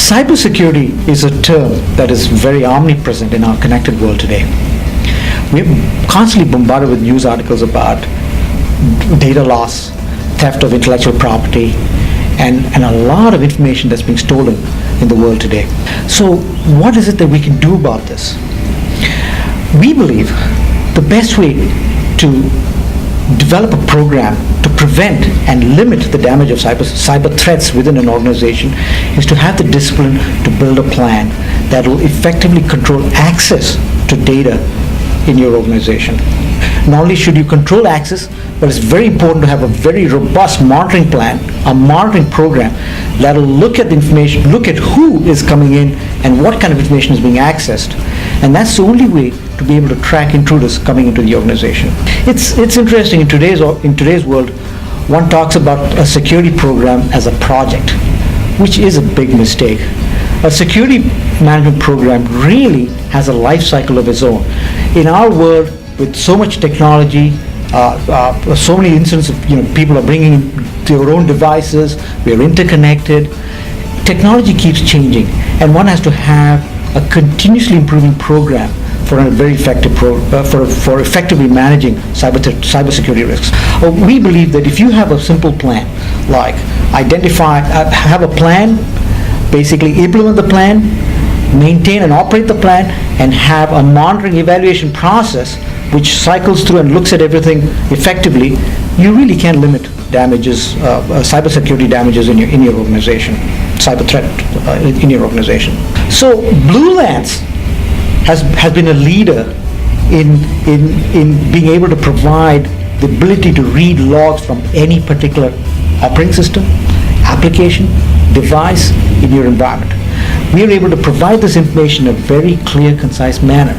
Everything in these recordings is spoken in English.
Cybersecurity is a term that is very omnipresent in our connected world today. We're constantly bombarded with news articles about data loss, theft of intellectual property, and a lot of information that's being stolen in the world today. So what is it that we can do about this? We believe the best way to develop a program to prevent and limit the damage of cyber threats within an organization is to have the discipline to build a plan that will effectively control access to data in your organization. Not only should you control access, but it's very important to have a very robust monitoring plan, a monitoring program that will look at the information, look at who is coming in and what kind of information is being accessed. And that's the only way to be able to track intruders coming into the organization. It's interesting, in today's world, one talks about a security program as a project, which is a big mistake. A security management program really has a life cycle of its own. In our world, with so much technology, so many instances of people are bringing in their own devices, we are interconnected, technology keeps changing, and one has to have a continuously improving program for a very effective for effectively managing cybersecurity risks. We believe that if you have a simple plan, like have a plan, basically implement the plan, maintain and operate the plan, and have a monitoring evaluation process which cycles through and looks at everything effectively, you really can limit damages, cybersecurity damages in your organization, cyber threat in your organization. So Blue Lance has been a leader in being able to provide the ability to read logs from any particular operating system, application, device in your environment. We are able to provide this information in a very clear, concise manner.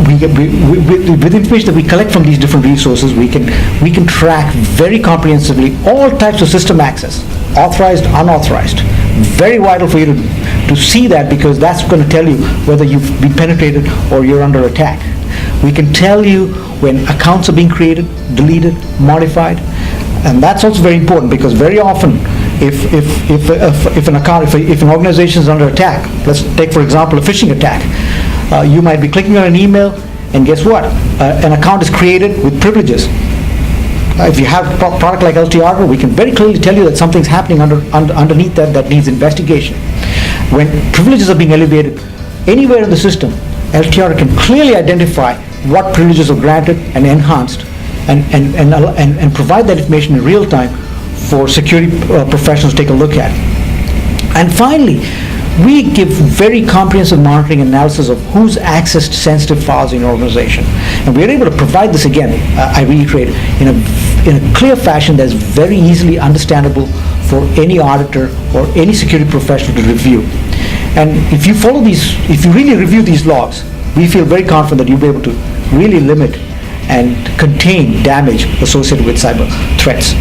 With information that we collect from these different resources, we can track very comprehensively all types of system access, authorized, unauthorized. Very vital for you to see that, because that's going to tell you whether you've been penetrated or you're under attack. We can tell you when accounts are being created, deleted, modified, and that's also very important, because very often if an organization is under attack, let's take for example a phishing attack, you might be clicking on an email and guess what? An account is created with privileges. If you have a product like Auditor, we can very clearly tell you that something's happening underneath that needs investigation. When privileges are being elevated anywhere in the system, Auditor can clearly identify what privileges are granted and enhanced, and provide that information in real time for security professionals to take a look at. And finally, we give very comprehensive monitoring analysis of who's accessed sensitive files in your organization. And we're able to provide this, again, I reiterate, in a clear fashion that's very easily understandable for any auditor or any security professional to review. And if you follow if you really review these logs, we feel very confident that you'll be able to really limit and contain damage associated with cyber threats.